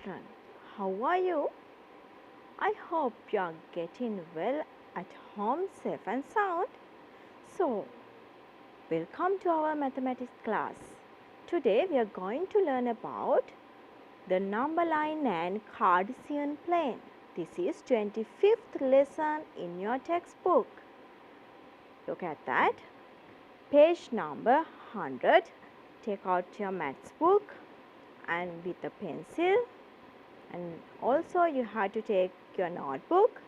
children, how are you? I hope you are getting well at home safe and sound. So, welcome to our mathematics class. Today we are going to learn about the number line and Cartesian plane. This is 25th lesson in your textbook. Look at that. Page number 100. Take out your maths book and with a pencil, and also you have to take your notebook,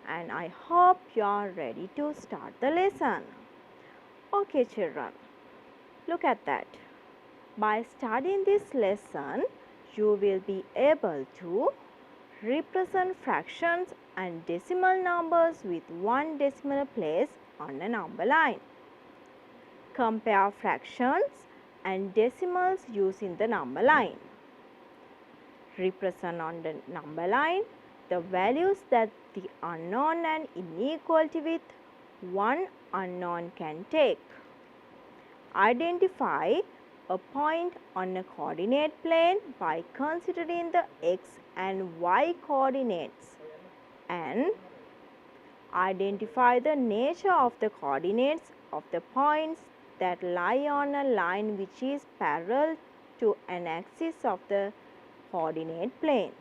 and I hope you are ready to start the lesson. Okay children, look at that. By studying this lesson, you will be able to represent fractions and decimal numbers with one decimal place on a number line. Compare fractions and decimals using the number line. Represent on the number line the values that the unknown and inequality with one unknown can take. Identify a point on a coordinate plane by considering the x and y coordinates, and identify the nature of the coordinates of the points that lie on a line which is parallel to an axis of the coordinate plane.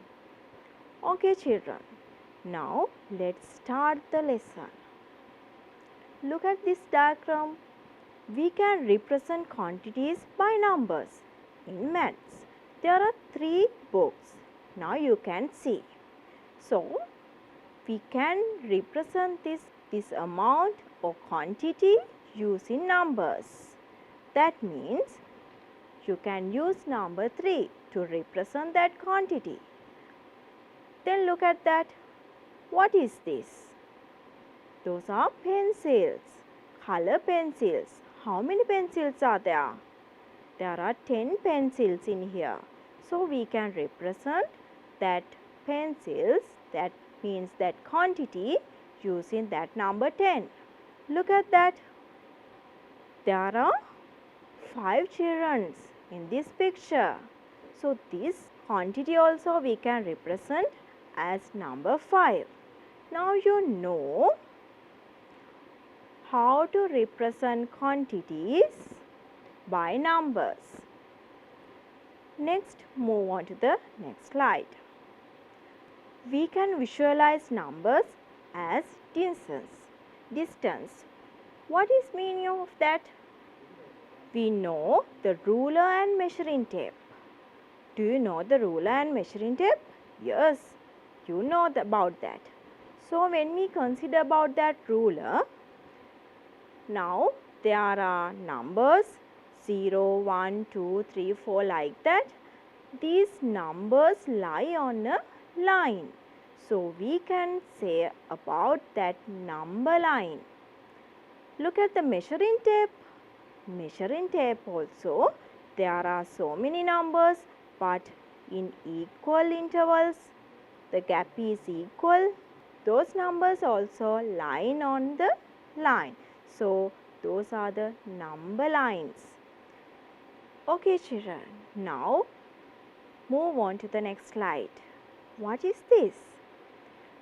Okay children, now let's start the lesson. Look at this diagram. We can represent quantities by numbers. In maths, there are 3 books. Now you can see. So, we can represent this amount or quantity using numbers. That means you can use number 3 to represent that quantity. Then look at that. What is this? Those are pencils, color pencils. How many pencils are there? There are 10 pencils in here. So we can represent that pencils, that means that quantity, using that number 10. Look at that. There are 5 children in this picture. So this quantity also we can represent as number 5. Now you know how to represent quantities by numbers. Next, move on to the next slide. We can visualize numbers as distance. What is meaning of that? We know the ruler and measuring tape. Do you know the ruler and measuring tape? Yes, you know about that. So when we consider about that ruler, now there are numbers 0, 1, 2, 3, 4 like that. These numbers lie on a line. So we can say about that number line. Look at the measuring tape. Measuring tape also, there are so many numbers, but in equal intervals. The gap is equal. Those numbers also line on the line. So those are the number lines. Okay children, now move on to the next slide. What is this?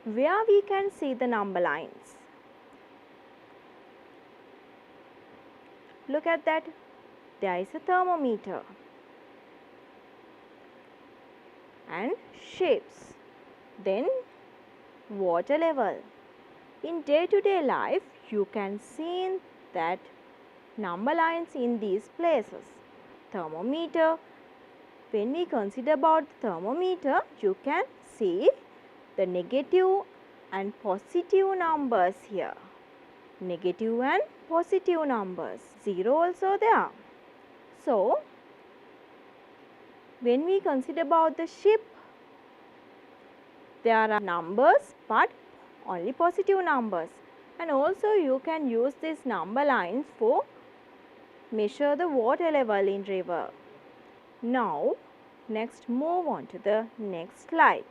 Where we can see the number lines? Look at that. There is a thermometer and shapes. Then water level. In day-to-day life, you can see that number lines in these places. Thermometer. When we consider about thermometer, you can see the negative and positive numbers here. Negative and positive numbers. 0 also there. So, when we consider about the ship, there are numbers but only positive numbers. And also you can use these number lines for measure the water level in river. Now, next move on to the next slide.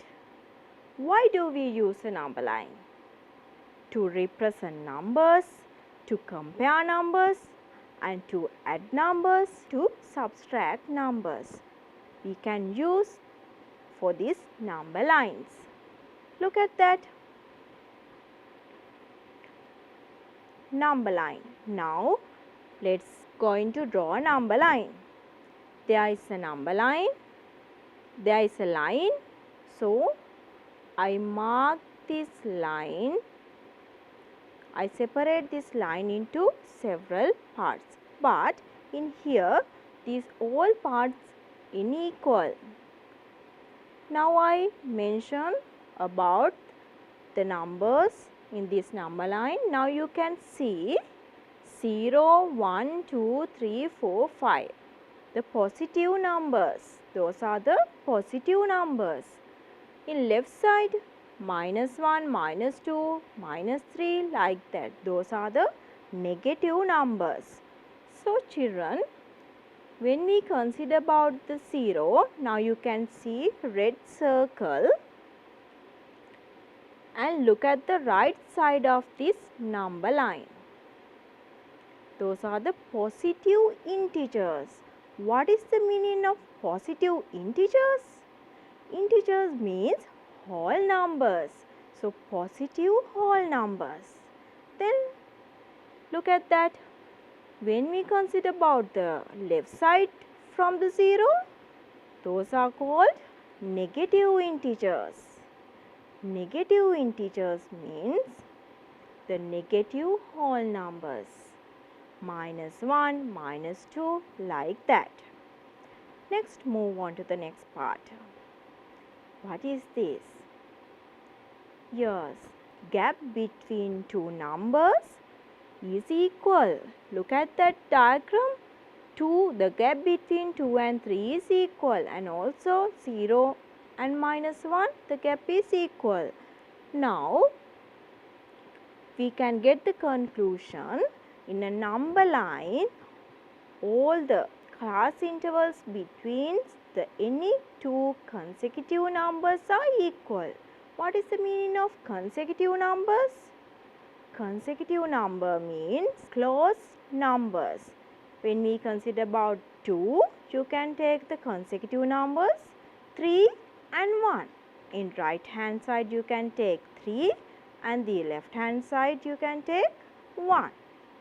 Why do we use a number line? To represent numbers, to compare numbers, and to add numbers, to subtract numbers. We can use for these number lines. Look at that. Number line. Now let's going to draw a number line. There is a number line. There is a line. So I mark this line. I separate this line into several parts. But in here, these all parts unequal. Now I mention about the numbers in this number line. Now you can see 0, 1, 2, 3, 4, 5. The positive numbers. Those are the positive numbers. In left side, -1, -2, -3, like that. Those are the negative numbers. So children, when we consider about the 0, now you can see red circle and look at the right side of this number line. Those are the positive integers. What is the meaning of positive integers? Integers means whole numbers. So positive whole numbers. Then look at that. When we consider about the left side from the 0, those are called negative integers. Negative integers means the negative whole numbers. -1, -2, like that. Next, move on to the next part. What is this? Yes, gap between two numbers is equal. Look at that diagram. The gap between 2 and 3 is equal, and also 0 and -1, the gap is equal. Now, we can get the conclusion in a number line, all the class intervals between any two consecutive numbers are equal. What is the meaning of consecutive numbers? Consecutive number means close numbers. When we consider about 2, you can take the consecutive numbers 3 and 1. In right hand side you can take 3 and the left hand side you can take 1.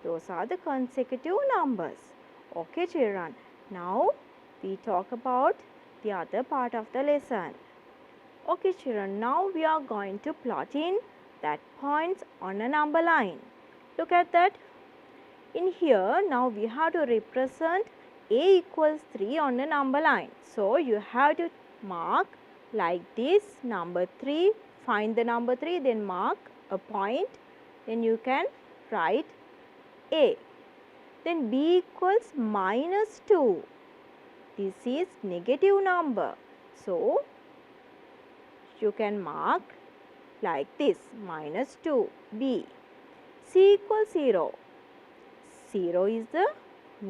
Those are the consecutive numbers. Okay children, now we talk about the other part of the lesson. Okay children, now we are going to plot in that points on a number line. Look at that. In here, now we have to represent a equals 3 on a number line. So you have to mark like this, number 3, find the number 3, then mark a point, then you can write A. Then B equals -2. This is negative number. So you can mark like this, -2, B. C equals 0. 0 is the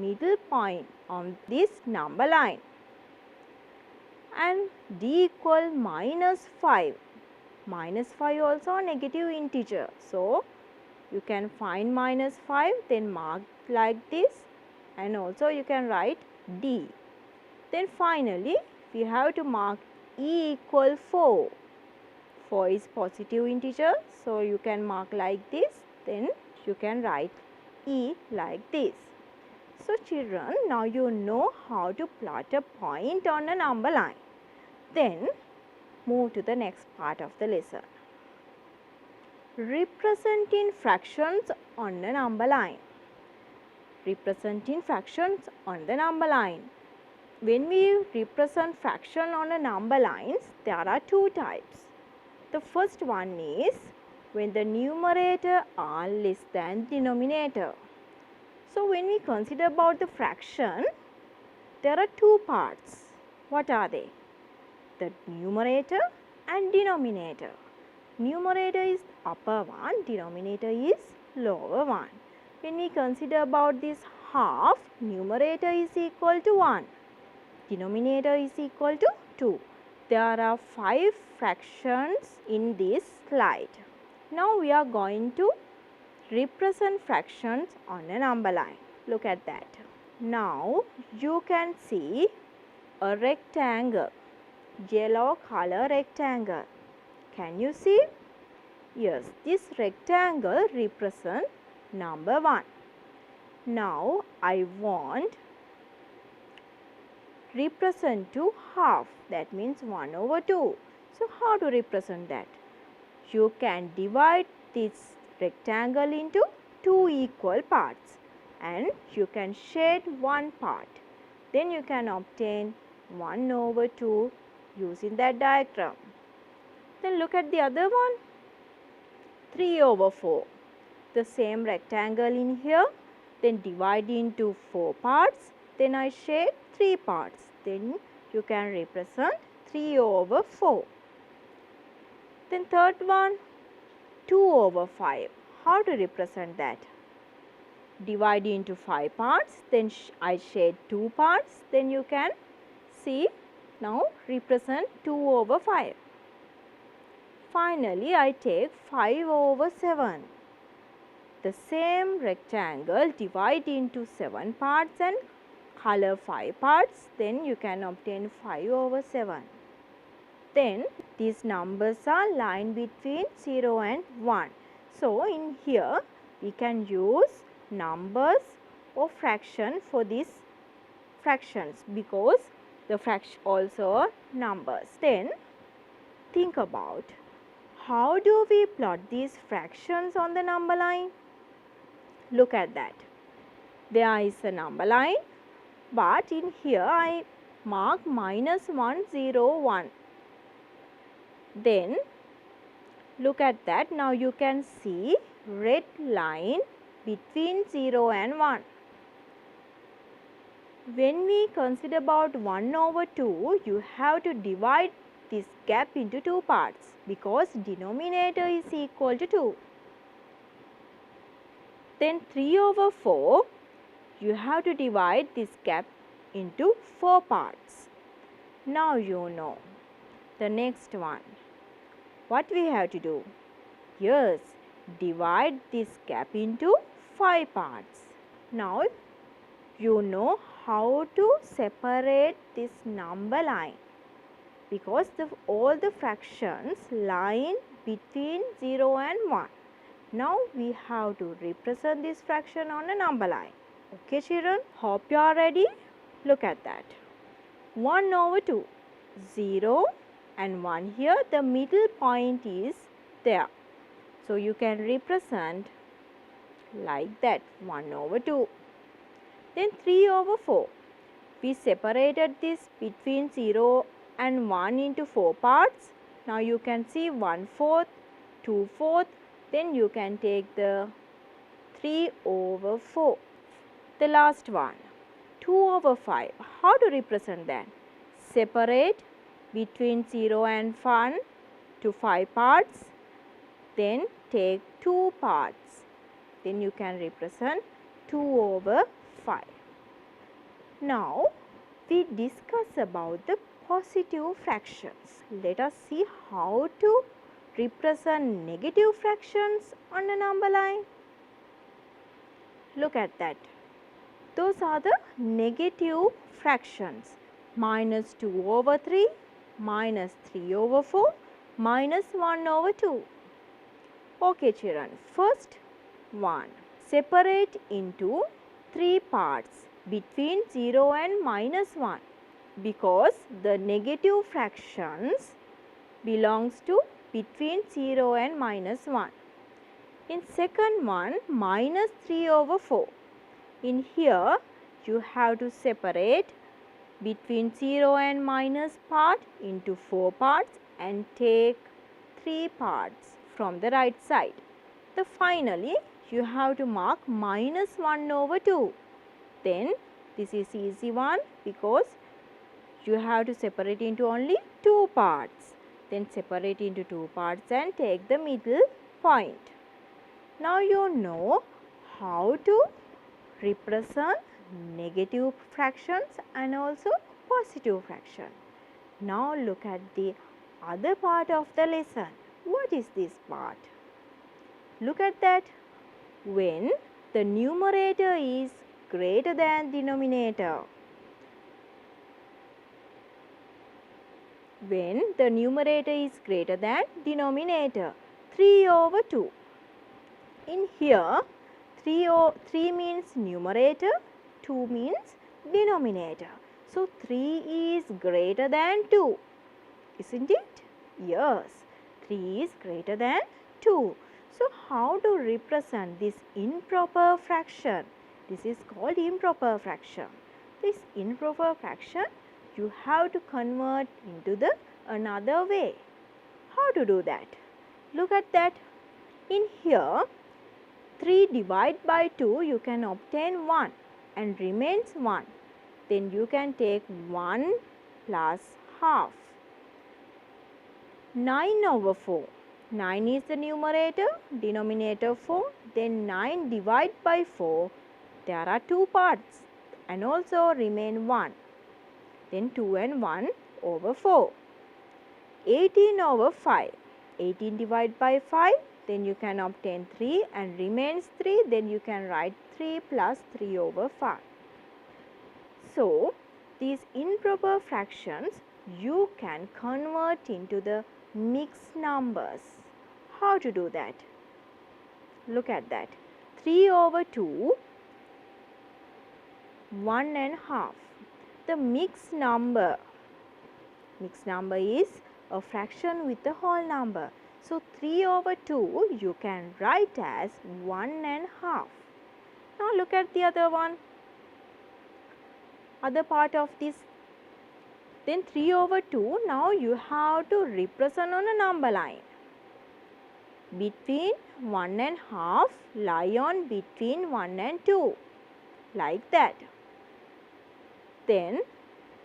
middle point on this number line. And D equal -5. -5 also a negative integer. So you can find -5, then mark like this, and also you can write D. Then finally we have to mark E equal 4. 4 is positive integer, so you can mark like this, then you can write E like this. So children, now you know how to plot a point on a number line. Then move to the next part of the lesson. Representing fractions on a number line. Representing fractions on the number line. When we represent fraction on a number lines, there are two types. The first one is when the numerator are less than denominator. So when we consider about the fraction, there are two parts. What are they? The numerator and denominator. Numerator is upper one, denominator is lower one. When we consider about this half, numerator is equal to 1. Denominator is equal to 2. There are 5 fractions in this slide. Now we are going to represent fractions on a number line. Look at that. Now you can see a rectangle. yellow color rectangle. Can you see? Yes, this rectangle represents number 1. Now I want represent to half, that means 1 over 2. So how to represent that? You can divide this rectangle into 2 equal parts and you can shade one part. Then you can obtain 1 over 2 using that diagram. Then look at the other one, 3 over 4. The same rectangle in here, then divide into 4 parts, then I shade 3 parts. Then you can represent 3 over 4. Then third one, 2 over 5. How to represent that? Divide into 5 parts, then I shade 2 parts, then you can see, now represent 2 over 5. Finally, I take 5 over 7. The same rectangle divide into 7 parts and color 5 parts, then you can obtain 5 over 7. Then these numbers are lying between 0 and 1. So in here we can use numbers or fraction for these fractions because the fraction also are numbers. Then think about how do we plot these fractions on the number line? Look at that. There is a number line, but in here I mark minus 1, 0, 1. Then look at that. Now you can see red line between 0 and 1. When we consider about 1 over 2, you have to divide this gap into 2 parts because denominator is equal to 2. Then 3 over 4, you have to divide this gap into 4 parts. Now you know. The next one. What we have to do? Yes, divide this gap into 5 parts. Now you know how to separate this number line because all the fractions lie between 0 and 1. Now we have to represent this fraction on a number line. Okay children, hope you are ready. Look at that. 1 over 2, 0 and 1 here. The middle point is there. So you can represent like that, 1 over 2. Then 3 over 4. We separated this between 0 and 1 into 4 parts. Now you can see 1/4, 2/4. Then you can take the 3 over 4. The last one, 2 over 5. How to represent that? Separate between 0 and 1 to 5 parts. Then take 2 parts. Then you can represent 2 over 5. Now we discuss about the positive fractions. Let us see how to represent negative fractions on a number line. Look at that. Those are the negative fractions. Minus 2 over 3, minus 3 over 4, minus 1 over 2. Okay children, first one. Separate into 3 parts between 0 and minus 1 because the negative fractions belongs to between 0 and minus 1. In second one, minus 3 over 4. In here, you have to separate between 0 and minus part into 4 parts and take 3 parts from the right side. The finally, you have to mark minus 1 over 2. Then, this is easy one because you have to separate into only 2 parts. Then separate into 2 parts and take the middle point. Now you know how to represent negative fractions and also positive fraction. Now look at the other part of the lesson. What is this part? Look at that. When the numerator is greater than denominator. when the numerator is greater than denominator. 3 over 2. In here, 3 means numerator, 2 means denominator. So 3 is greater than 2, isn't it? Yes, 3 is greater than 2. So how to represent this improper fraction? This is called improper fraction. This improper fraction you have to convert into the another way. How to do that? Look at that. In here, 3 divided by 2, you can obtain 1 and remains 1. Then you can take 1 plus half. 9 over 4. 9 is the numerator, denominator 4. Then 9 divided by 4, there are 2 parts and also remain 1. Then 2 and 1 over 4. 18 over 5. 18 divided by 5, then you can obtain 3 and remains 3. Then you can write 3 plus 3 over 5. So, these improper fractions you can convert into the mixed numbers. How to do that? Look at that. 3 over 2, 1 and half. The mixed number is a fraction with a whole number. So 3 over 2 you can write as 1 and half. Now look at the other one. Other part of this. Then 3 over 2, now you have to represent on a number line. Between 1 and half, lie on between 1 and 2. Like that. Then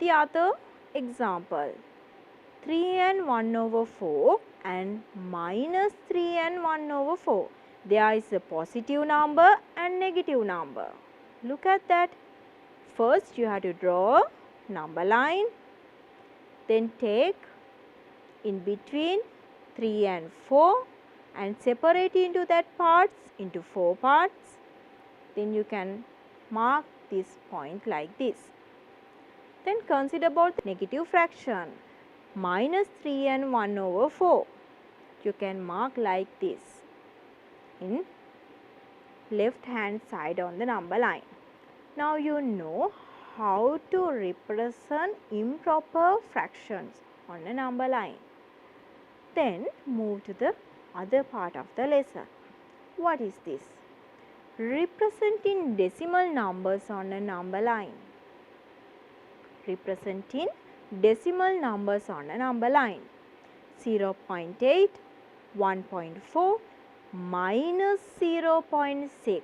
the other example. 3 and 1 over 4 and minus 3 and 1 over 4. There is a positive number and negative number. Look at that. First you have to draw number line. Then take in between 3 and 4 and separate into that parts into 4 parts. Then you can mark this point like this. Then consider about the negative fraction. Minus 3 and 1 over 4. You can mark like this in left hand side on the number line. Now you know how to represent improper fractions on a number line. Then move to the other part of the lesson. What is this? Representing decimal numbers on a number line. Representing decimal numbers on a number line. 0.8, 1.4, minus 0.6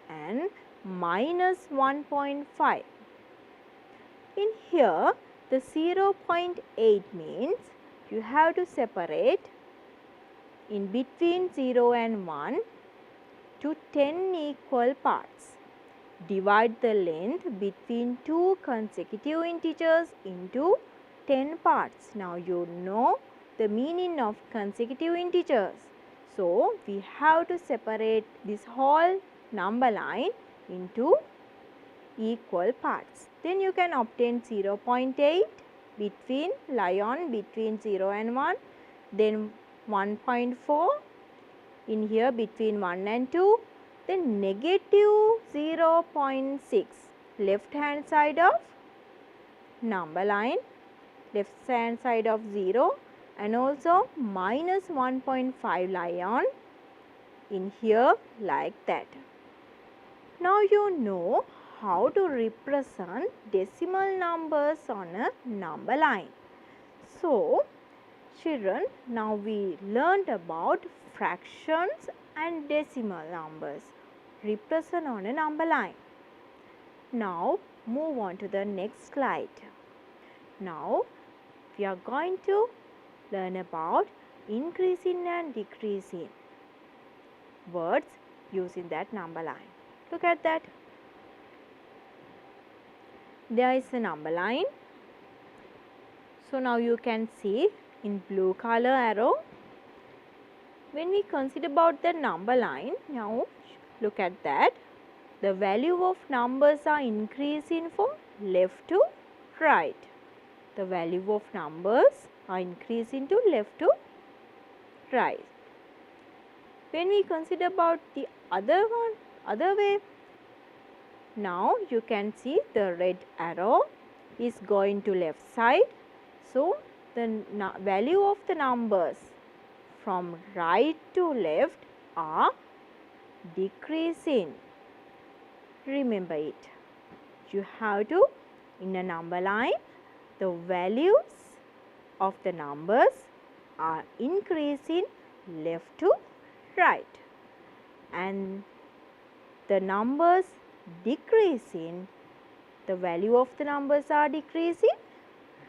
and minus 1.5. In here, the 0.8 means you have to separate in between 0 and 1 to 10 equal parts. Divide the length between two consecutive integers into 10 parts. Now you know the meaning of consecutive integers. So we have to separate this whole number line into equal parts. Then you can obtain 0.8 lie on between 0 and 1. Then 1.4 in here between 1 and 2. Then negative 0.6 left hand side of number line, left hand side of 0, and also minus 1.5 lie on in here like that. Now you know how to represent decimal numbers on a number line. So children, now we learned about fractions and decimal numbers represent on a number line. Now move on to the next slide. Now we are going to learn about increasing and decreasing words using that number line. Look at that. There is a number line. So now you can see in blue color arrow. When we consider about the number line, now look at that. The value of numbers are increasing from left to right. the value of numbers are increasing to left to right. When we consider about the other way, now you can see the red arrow is going to left side. So the value of the numbers from right to left are decreasing. Remember it. You have to, in a number line, the values of the numbers are increasing left to right, and the numbers decreasing, the value of the numbers are decreasing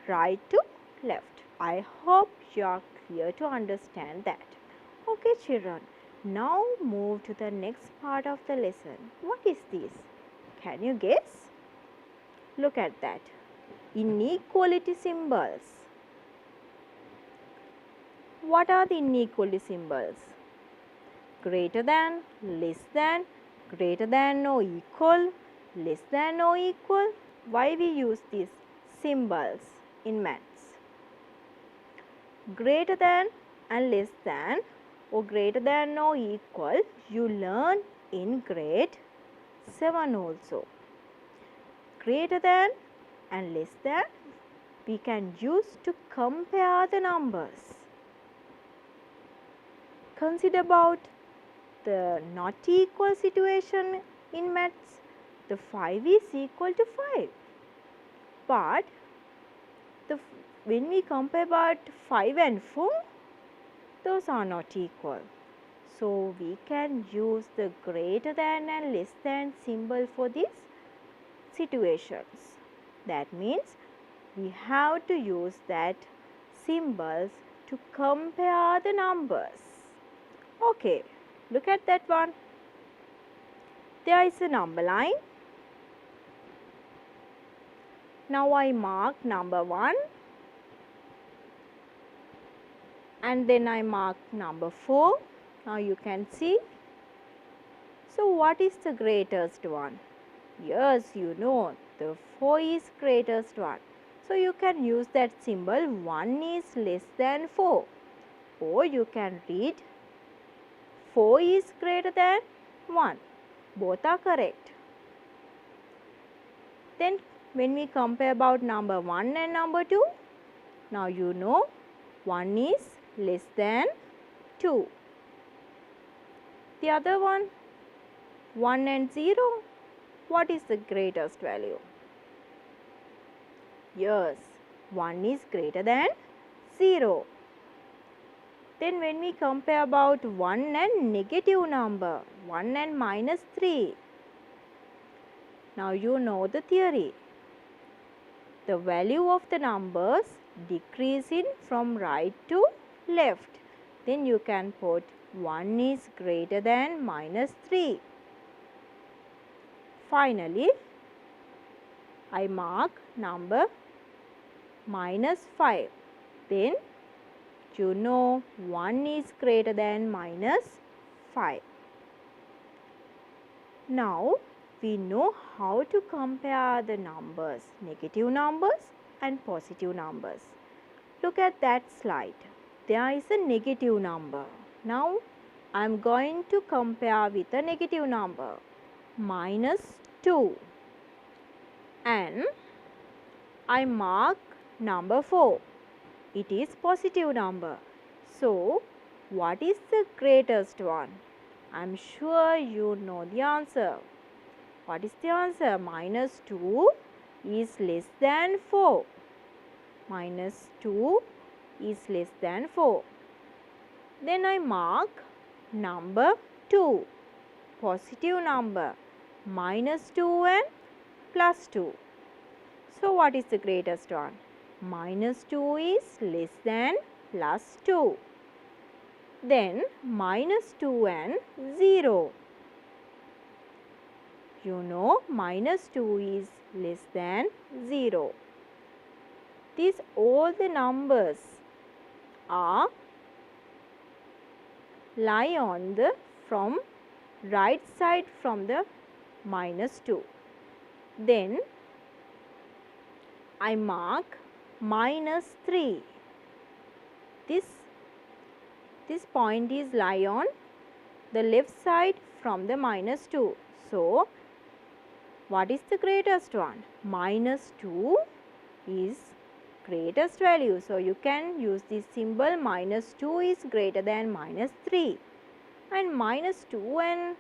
right to left. I hope you are clear to understand that. Okay children, now move to the next part of the lesson. What is this? Can you guess? Look at that. Inequality symbols. What are the inequality symbols? Greater than, less than, greater than or equal, less than or equal. Why we use these symbols in maths? Greater than and less than or greater than or equal, you learn in grade 7 also. Greater than and less than we can use to compare the numbers. Consider about the not equal situation in maths. The 5 is equal to 5. But when we compare about 5 and 4, those are not equal. So we can use the greater than and less than symbol for these situations. That means we have to use that symbols to compare the numbers. Okay, look at that one. There is a number line. Now I mark number 1 and then I mark number 4. Now you can see. So what is the greatest one? Yes, you know, the 4 is greatest one. So you can use that symbol 1 is less than 4. Or you can read 4 is greater than 1. Both are correct. Then when we compare about number 1 and number 2, now you know 1 is less than 2. The other one, 1 and 0, what is the greatest value? Yes, 1 is greater than 0. Then when we compare about 1 and negative number, 1 and minus 3, now you know the theory. The value of the numbers decreasing from right to left. Then you can put 1 is greater than minus 3. Finally, I mark number minus 5. Then you know 1 is greater than minus 5. Now we know how to compare the numbers, negative numbers and positive numbers. Look at that slide. There is a negative number. Now I am going to compare with a negative number, minus 2, and I mark number 4. It is positive number. So what is the greatest one? I am sure you know the answer. What is the answer? Minus 2 is less than 4. Minus 2 is less than 4. Then I mark number 2, positive number, minus 2 and plus 2. So what is the greatest one? Minus 2 is less than plus 2. Then minus 2 and 0. You know minus 2 is less than 0. These all the numbers are lie on the from right side from the minus 2. Then I mark minus 3. This point is lie on the left side from the minus 2. So, what is the greatest one? Minus 2 is greatest value. So, you can use this symbol minus 2 is greater than minus 3. And minus 2 and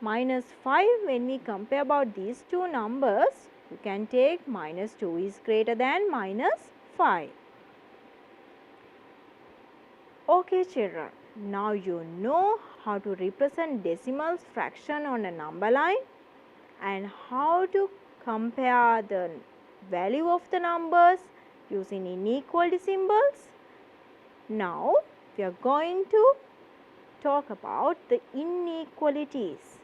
minus 5, when we compare about these two numbers, you can take minus 2 is greater than minus 5. Okay children, now you know how to represent decimals fraction on a number line and how to compare the value of the numbers using inequality symbols. Now we are going to talk about the inequalities.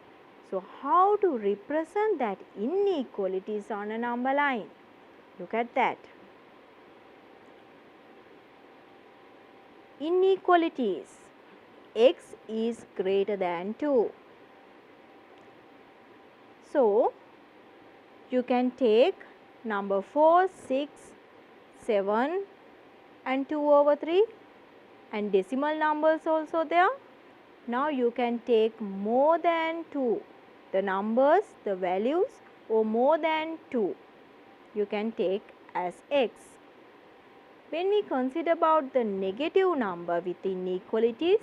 So how to represent that inequalities on a number line? Look at that. Inequalities. X is greater than 2. So, you can take number 4, 6, 7 and 2 over 3 and decimal numbers also there. Now, you can take more than 2. The numbers, the values or more than 2. You can take as x. When we consider about the negative number with inequalities,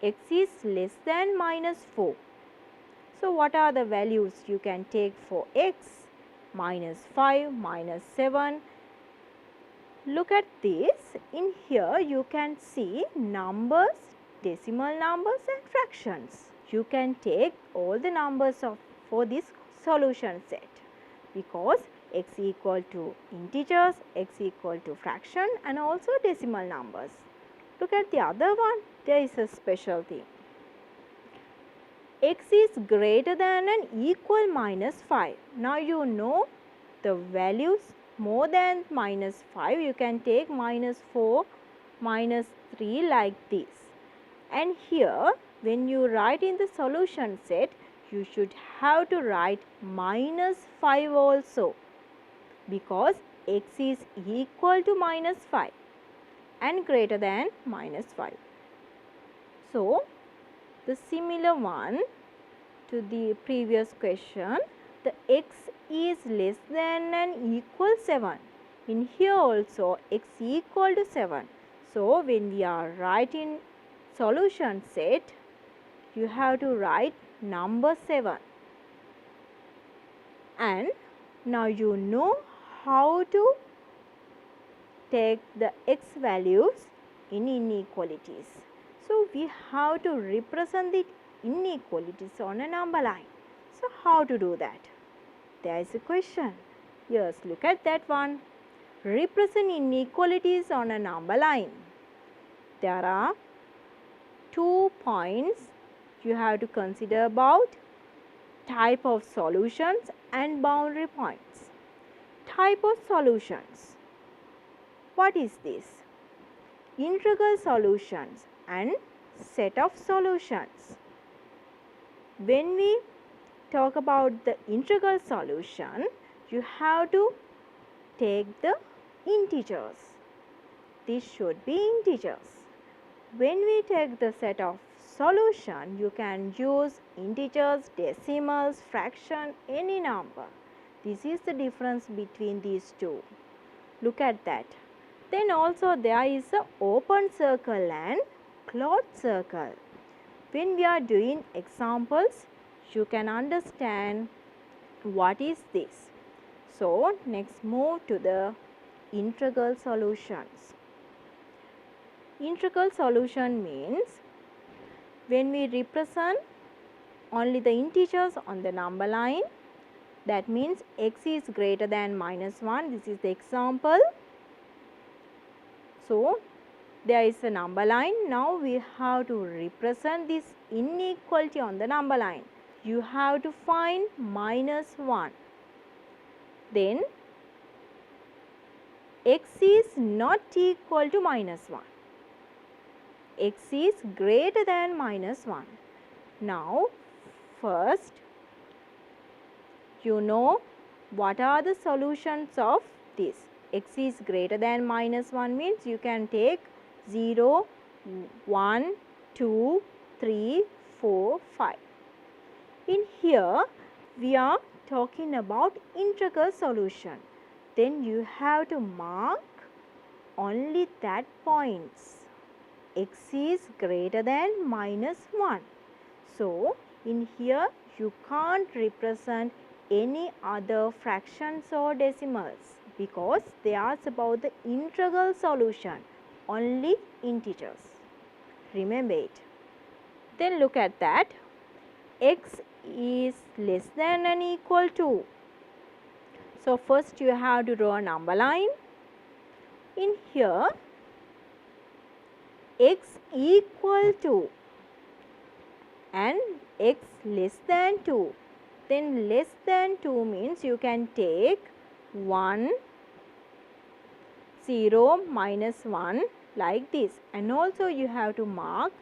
x is less than minus 4. So, what are the values you can take for x? Minus 5, minus 7. Look at this. In here, you can see numbers, decimal numbers and fractions. You can take all the numbers for this solution set because x equal to integers, x equal to fraction and also decimal numbers. Look at the other one. There is a special thing. X is greater than and equal minus 5. Now you know the values more than minus 5. You can take minus 4, minus 3 like this. And here when you write in the solution set, you should have to write minus 5 also, because x is equal to minus 5 and greater than minus 5. So, the similar one to the previous question, the x is less than and equal 7. In here also x equal to 7. So, when we are writing solution set, you have to write number 7. And now you know how to take the x values in inequalities. So, we have to represent the inequalities on a number line. So, how to do that? There is a question. Yes, look at that one. Represent inequalities on a number line. There are 2 points you have to consider about: type of solutions and boundary points. Type of solutions. What is this? Integral solutions and set of solutions. When we talk about the integral solution, you have to take the integers. This should be integers. When we take the set of solution, you can use integers, decimals, fraction, any number. This is the difference between these two. Look at that. Then also there is an open circle and closed circle. When we are doing examples, you can understand what is this. So, next move to the integral solutions. Integral solution means when we represent only the integers on the number line, that means x is greater than minus 1. This is the example. So, there is a number line. Now, we have to represent this inequality on the number line. You have to find minus 1. Then, x is not equal to minus 1. X is greater than minus 1. Now, first, you know what are the solutions of this. x is greater than minus 1 means you can take 0, 1, 2, 3, 4, 5. In here, we are talking about integral solution. Then you have to mark only that points. X is greater than minus 1. So, in here you can't represent any other fractions or decimals because they are about the integral solution, only integers. Remember it. Then look at that. X is less than and equal to. So, first you have to draw a number line. In here, x equal to and x less than 2. Then less than 2 means you can take 1, 0, minus 1 like this. And also you have to mark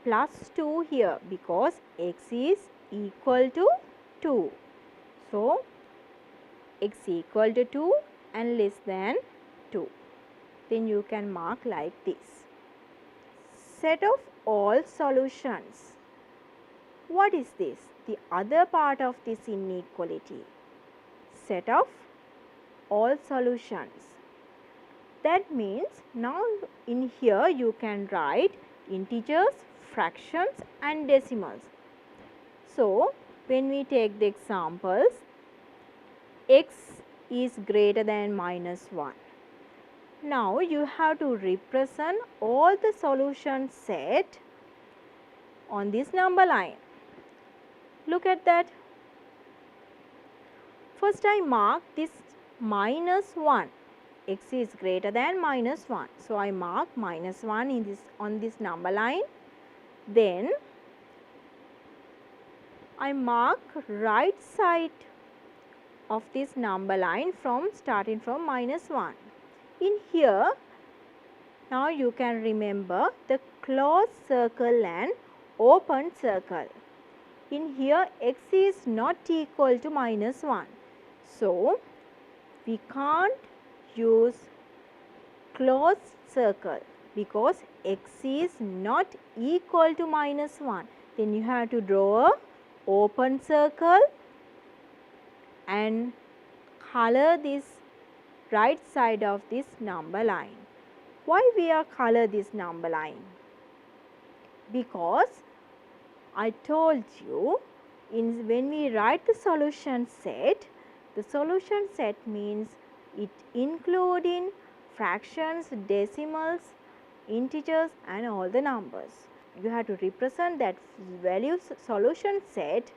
plus 2 here because x is equal to 2. So, x equal to 2 and less than 2. Then you can mark like this. Set of all solutions. What is this? The other part of this inequality. Set of all solutions. That means now in here you can write integers, fractions and decimals. So, when we take the examples, x is greater than minus 1. Now, you have to represent all the solution set on this number line. Look at that. First, I mark this minus 1. X is greater than minus 1. So, I mark minus 1 in on this number line. Then, I mark right side of this number line starting from minus 1. In here, now you can remember the closed circle and open circle. In here, x is not equal to minus 1. So, we can't use closed circle because x is not equal to minus 1. Then you have to draw a open circle and color this right side of this number line. Why we are color this number line? Because I told you when we write the solution set means it including fractions, decimals, integers and all the numbers. You have to represent that value solution set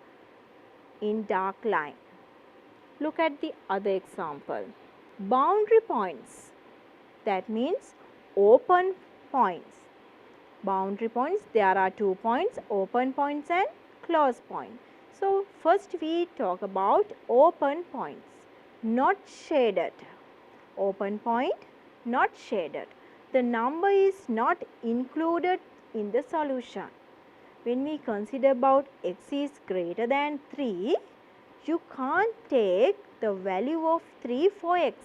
in dark line. Look at the other example. Boundary points. That means open points. Boundary points, there are 2 points, open points and closed point. So, first we talk about open points, not shaded. Open point, not shaded. The number is not included in the solution. When we consider about x is greater than 3, you can't take the value of 3 for x.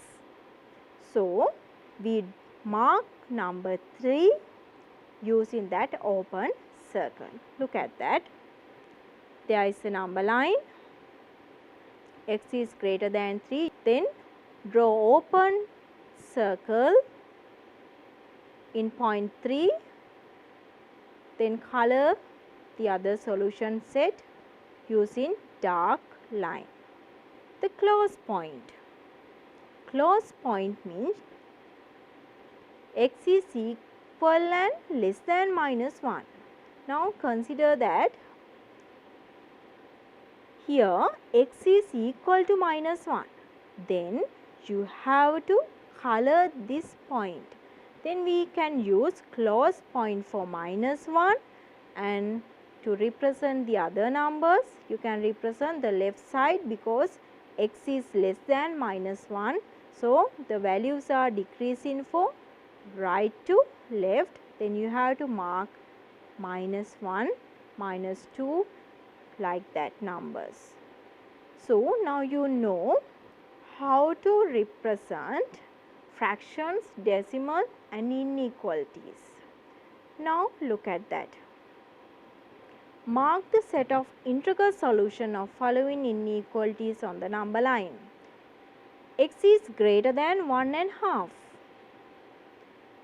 So, we mark number 3 using that open circle. Look at that. There is a number line. X is greater than 3. Then draw open circle in point 3. Then color the other solution set using dark line. The close point. Close point means x is equal and less than minus 1. Now consider that here x is equal to minus 1. Then you have to color this point. Then we can use close point for minus 1 and to represent the other numbers you can represent the left side because x is less than minus 1. So, the values are decreasing for right to left. Then you have to mark minus 1, minus 2 like that numbers. So, now you know how to represent fractions, decimal and inequalities. Now look at that. Mark the set of integral solution of following inequalities on the number line. X is greater than 1.5.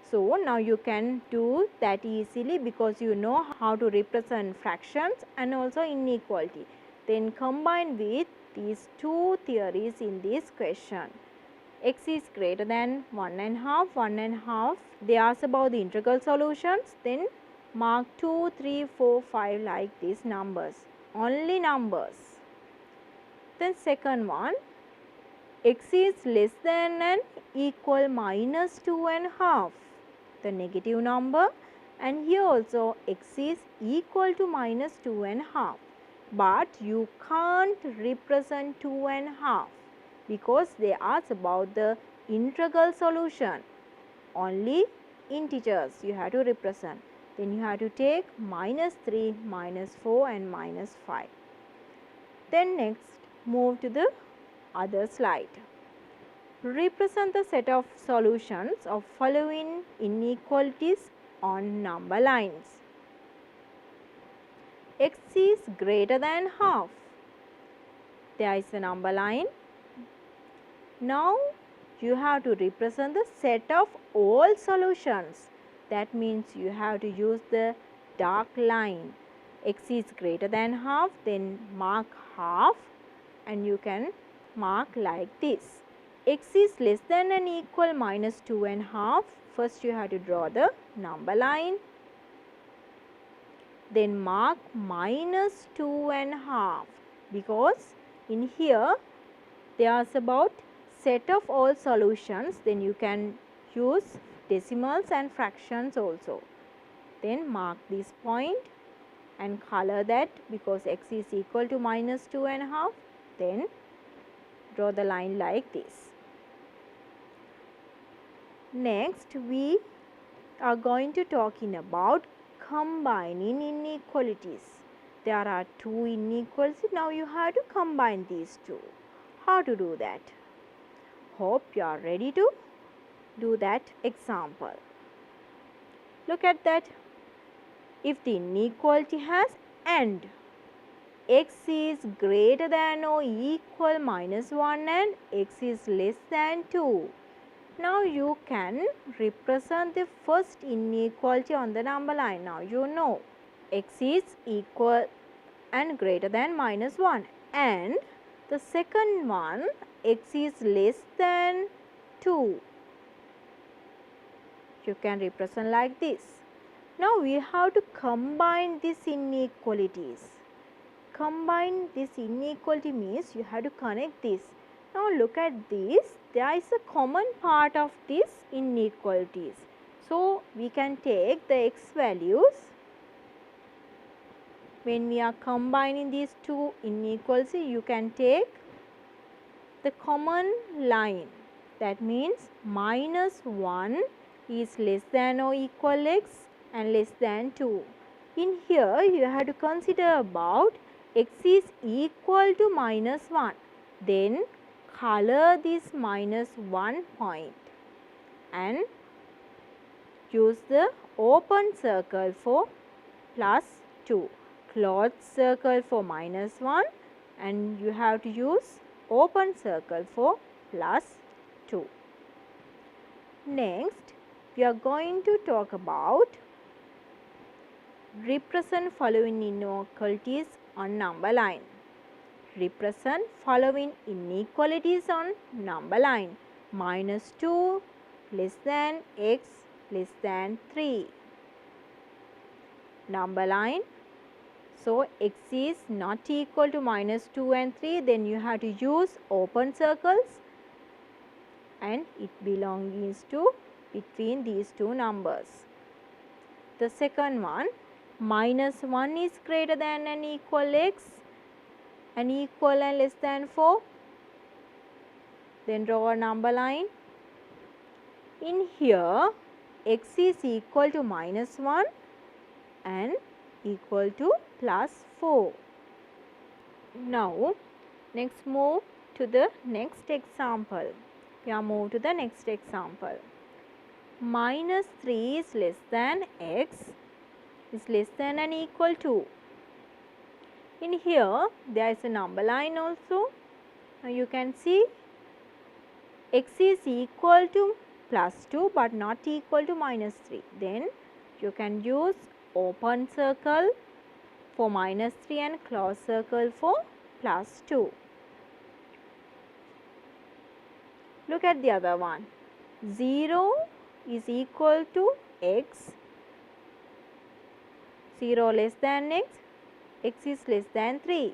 So now you can do that easily because you know how to represent fractions and also inequality. Then combine with these two theories in this question. X is greater than 1.5. They ask about the integral solutions. Then mark 2, 3, 4, 5 like these numbers. Only numbers. Then second one. X is less than and equal minus 2.5. The negative number, and here also x is equal to minus 2.5, but you can't represent 2.5 because they ask about the integral solution. Only integers you have to represent. Then you have to take minus 3, minus 4 and minus 5. Then next move to the other slide. Represent the set of solutions of following inequalities on number lines. X is greater than half. There is a number line. Now you have to represent the set of all solutions. That means you have to use the dark line. X is greater than half, then mark half and you can mark like this. X is less than and equal minus 2.5. First you have to draw the number line. Then mark minus 2.5 because in here they ask about set of all solutions. Then you can use decimals and fractions also. Then mark this point and color that because x is equal to minus 2.5. Then draw the line like this. Next we are going to talking about combining inequalities. There are two inequalities. Now you have to combine these two. How to do that? Hope you are ready to do that example. Look at that. If the inequality has and x is greater than or equal minus 1 and x is less than 2. Now you can represent the first inequality on the number line. Now you know x is equal and greater than minus 1 and the second one x is less than 2. You can represent like this. Now we have to combine these inequalities. Combine this inequality means you have to connect this. Now look at this. There is a common part of these inequalities. So we can take the x values. When we are combining these two inequalities, you can take the common line. That means minus 1 is less than or equal x and less than 2. In here you have to consider about x is equal to minus 1. Then color this minus 1 point and use the open circle for plus 2. Closed circle for minus 1 and you have to use open circle for plus 2. Next we are going to talk about represent following inequalities on number line. Represent following inequalities on number line. Minus 2 less than x less than 3. Number line. So x is not equal to minus 2 and 3. Then you have to use open circles and it belongs to between these two numbers. The second one, minus 1 is greater than and equal x and equal and less than 4. Then draw a number line. In here x is equal to minus 1 and equal to plus 4. Now next move to the next example. We are moved to the next example. Minus 3 is less than x is less than and equal to. In here, there is a number line also. Now you can see x is equal to plus 2 but not equal to minus 3. Then you can use open circle for minus 3 and close circle for plus 2. Look at the other one. 0 is equal to x, 0 less than x is less than 3.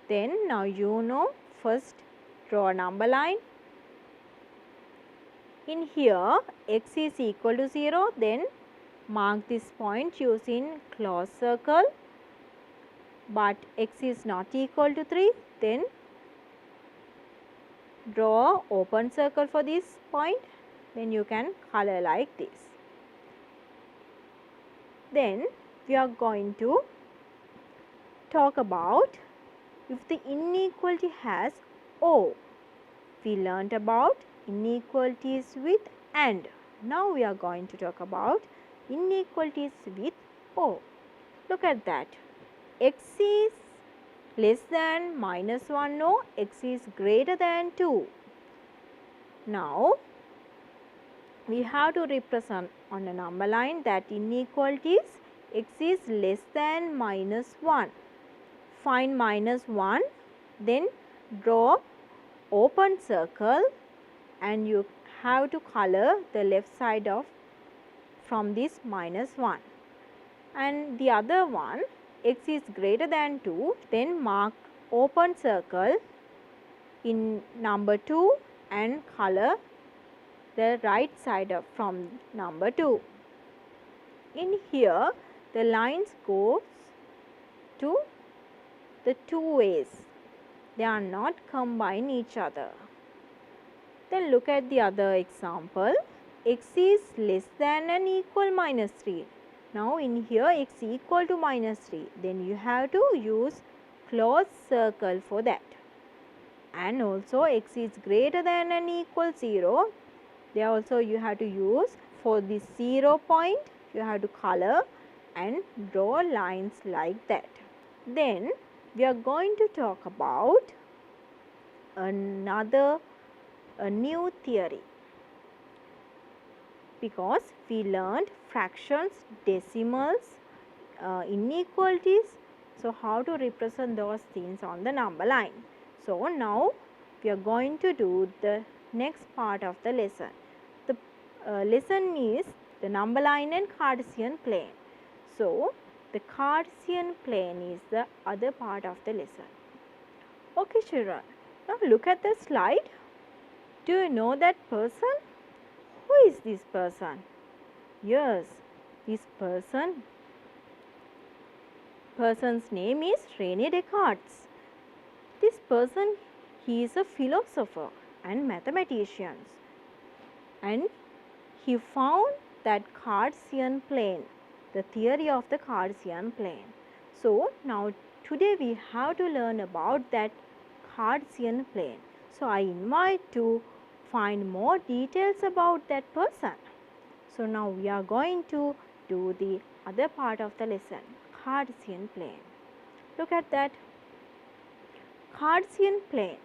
Then now you know, first draw a number line. In here x is equal to 0, then mark this point using close circle, but x is not equal to 3, then draw open circle for this point, then you can color like this. Then we are going to talk about if the inequality has O. We learnt about inequalities with AND. Now we are going to talk about inequalities with O. Look at that. X is less than minus 1, no, x is greater than 2. Now we have to represent on a number line that inequalities x is less than minus 1. Find minus 1, then draw open circle and you have to color the left side of from this minus 1. And the other one, x is greater than 2, then mark open circle in number 2 and color the right side of from number 2. In here the lines goes to the two ways. They are not combine each other. Then look at the other example. X is less than and equal minus 3. Now in here x equal to minus 3. Then you have to use close circle for that. And also x is greater than and equal 0. There also you have to use for this 0 point. You have to color and draw lines like that. Then we are going to talk about a new theory, because we learned fractions, decimals, inequalities. So how to represent those things on the number line. So now we are going to do the next part of the lesson. The lesson is the number line and Cartesian plane. So the Cartesian plane is the other part of the lesson. Okay children, now look at the slide. Do you know that person? Who is this person? Yes, this person's name is René Descartes. This person, he is a philosopher and mathematician, and he found that Cartesian plane, the theory of the Cartesian plane. So now today we have to learn about that Cartesian plane. So I invite to find more details about that person. So now we are going to do the other part of the lesson, Cartesian plane. Look at that. Cartesian plane.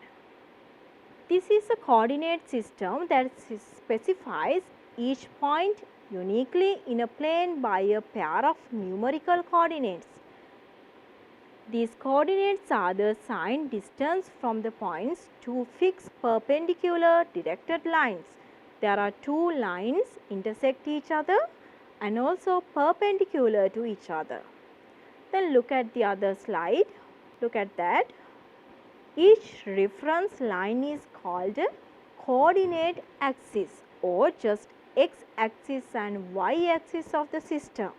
This is a coordinate system that specifies each point uniquely in a plane by a pair of numerical coordinates. These coordinates are the assigned distance from the points to fixed perpendicular directed lines. There are two lines intersect each other and also perpendicular to each other. Then look at the other slide. Look at that. Each reference line is called a coordinate axis or just x-axis and y-axis of the system.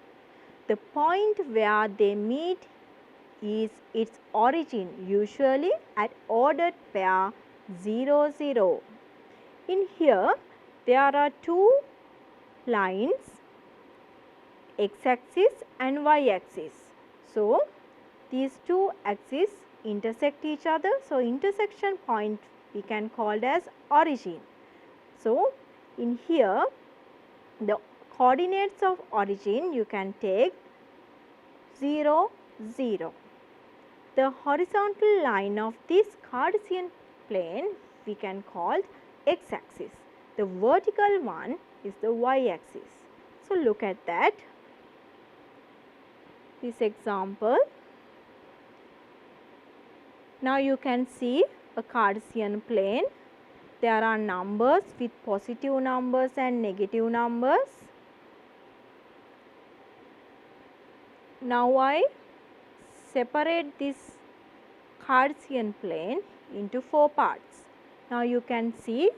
The point where they meet is its origin, usually at ordered pair 0, 0. In here there are two lines, x-axis and y-axis. So these two axes intersect each other. So intersection point we can call as origin. So, in here the coordinates of origin you can take 0, 0. The horizontal line of this Cartesian plane we can call x-axis. The vertical one is the y-axis. So, look at that. This example. Now, you can see a Cartesian plane. There are numbers with positive numbers and negative numbers. Now, I separate this Cartesian plane into 4 parts. Now, you can see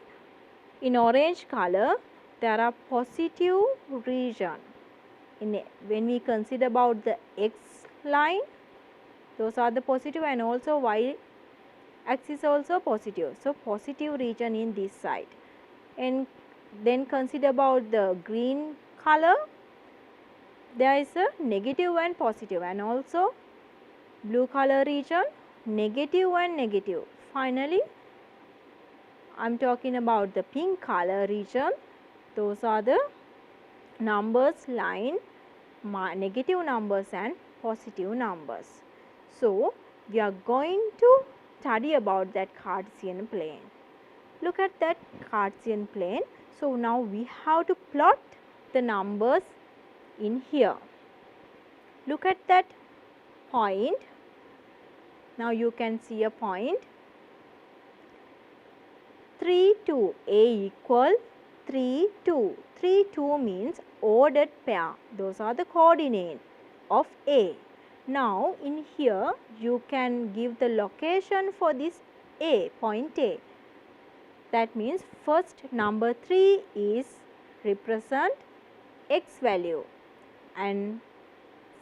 in orange color there are positive region. When we consider about the x line, those are the positive, and also y axis also positive. So, positive region in this side. And then consider about the green color, there is a negative and positive, and also blue color region, negative and negative. Finally, I am talking about the pink color region. Those are the numbers line, negative numbers and positive numbers. So, we are going to study about that Cartesian plane. Look at that Cartesian plane. So, now we have to plot the numbers in here. Look at that point. Now, you can see a point 3, 2, A equal 3, 2. 3, 2 means ordered pair. Those are the coordinates of A. Now, in here you can give the location for this A, point A. That means first number 3 is represent x value and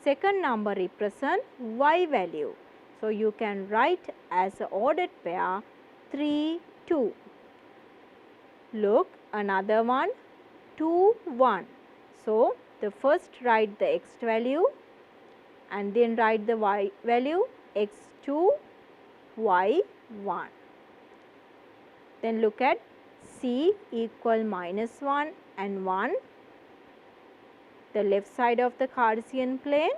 second number represent y value. So, you can write as a ordered pair 3, 2. Look, another one 2, 1. So, the first write the x value and then write the y value x2, y1. Then look at C equal -1 and 1. The left side of the Cartesian plane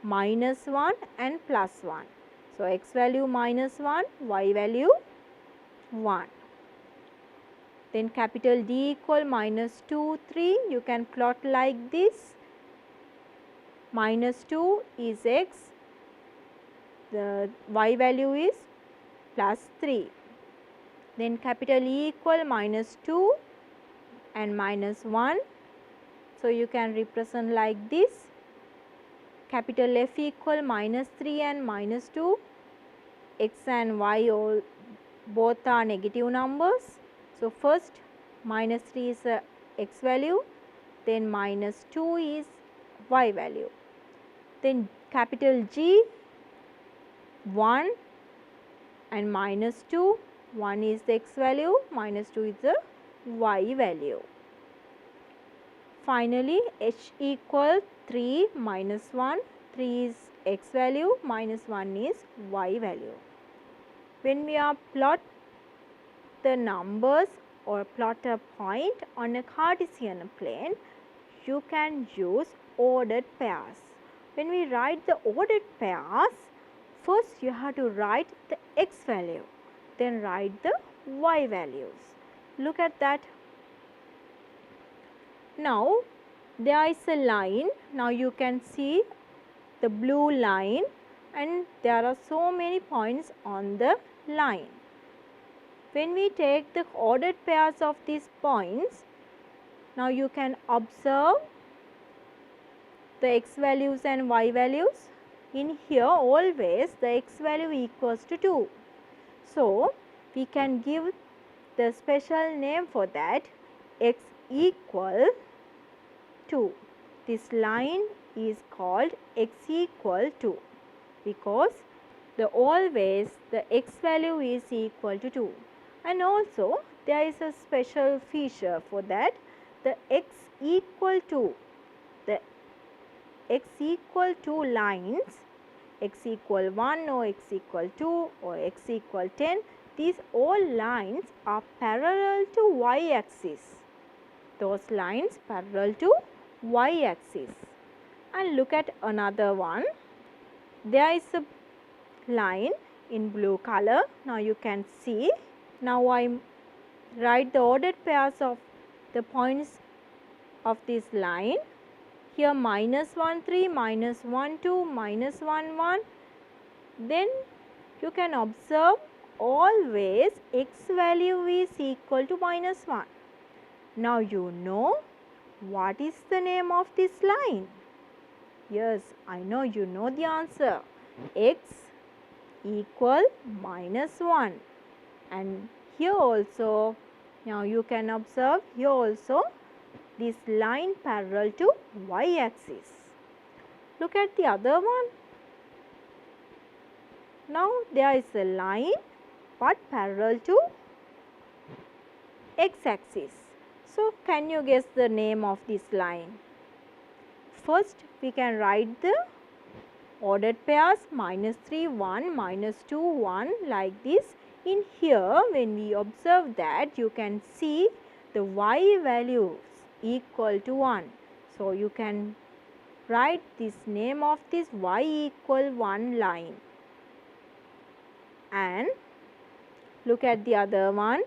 -1 and +1. So, x value -1, y value 1. Then capital D equal -2, 3. You can plot like this. -2 is x. The y value is +3. Then capital E equal -2 and -1. So, you can represent like this. Capital F equal -3 and -2. X and y all both are negative numbers. So, first -3 is a x value, then -2 is y value. Then capital G 1 and -2, 1 is the x value, -2 is the y value. Finally, H equal 3 -1, 3 is x value, -1 is y value. When we are plot the numbers or plot a point on a Cartesian plane, you can use ordered pairs. When we write the ordered pairs, first you have to write the x value, then write the y values. Look at that. Now, there is a line. Now, you can see the blue line and there are so many points on the line. When we take the ordered pairs of these points, now you can observe the x values and y values. In here always the x value equals to 2. So, we can give the special name for that, x equal 2. This line is called x equal 2 because always the x value is equal to 2. And also there is a special feature for that, the x equal to lines, x equal 1 or x equal 2 or x equal 10, these all lines are parallel to y-axis. Those lines parallel to y-axis. And look at another one. There is a line in blue color. Now you can see. Now I write the ordered pairs of the points of this line. Here minus 1 3, minus 1 2, minus 1 1. Then you can observe always x value is equal to minus 1. Now you know what is the name of this line. Yes, I know you know the answer. X equal minus 1. And here also, now you can observe here also this line parallel to y-axis. Look at the other one. Now there is a line but parallel to x-axis. So can you guess the name of this line? First we can write the ordered pairs minus 3 1, minus 2 1 like this. In here when we observe that, you can see the y values equal to 1. So you can write this name of this y equal 1 line. And look at the other one.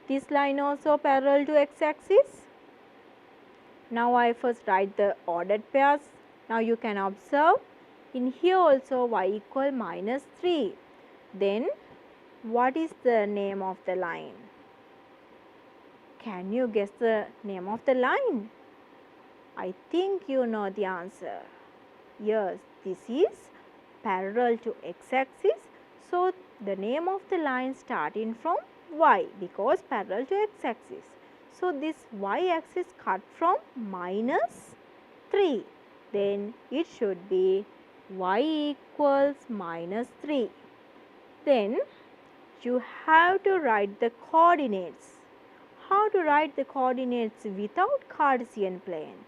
This line also parallel to x-axis. Now I first write the ordered pairs. Now you can observe in here also y equal minus 3. Then what is the name of the line? Can you guess the name of the line? I think you know the answer. Yes, this is parallel to x-axis. So the name of the line starting from y because parallel to x-axis. So this y-axis cut from minus 3. Then it should be y equals minus 3. Then you have to write the coordinates. How to write the coordinates without Cartesian plane?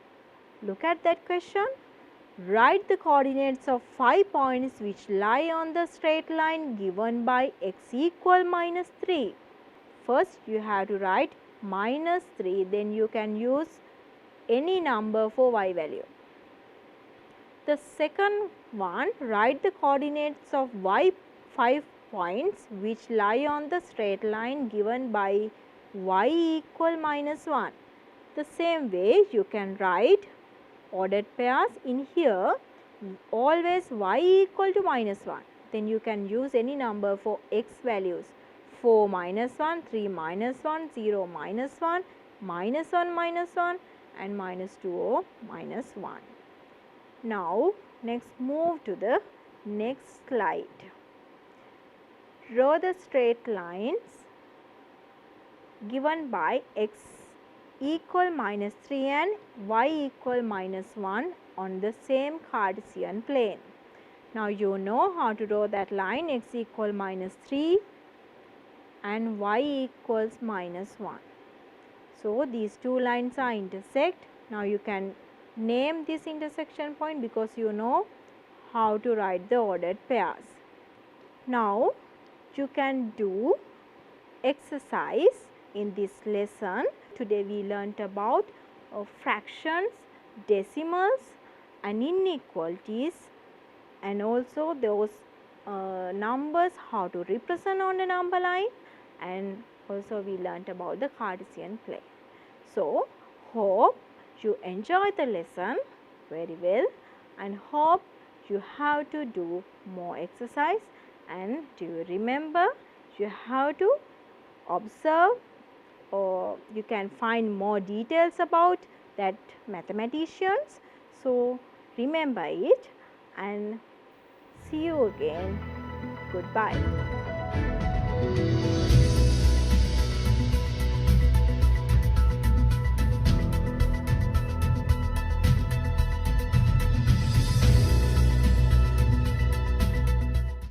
Look at that question. Write the coordinates of 5 points which lie on the straight line given by x equal minus 3. First you have to write minus 3, then you can use any number for y value. The second one, write the coordinates of y 5 points which lie on the straight line given by y equal minus 1. The same way you can write ordered pairs in here, always y equal to minus 1. Then you can use any number for x values. 4 minus 1, 3 minus 1, 0 minus 1, minus 1 minus 1 and minus 2 or minus 1. Now next move to the next slide. Draw the straight lines given by x equal minus 3 and y equal minus 1 on the same Cartesian plane. Now you know how to draw that line x equal minus 3 and y equals minus 1. So these two lines are intersect. Now you can name this intersection point because you know how to write the ordered pairs. Now you can do exercise in this lesson. Today we learnt about fractions, decimals and inequalities, and also those numbers, how to represent on the number line, and also we learnt about the Cartesian plane. So hope you enjoy the lesson very well and hope you have to do more exercise, and do you remember you have to observe, or you can find more details about that mathematicians. So remember it and see you again. Goodbye.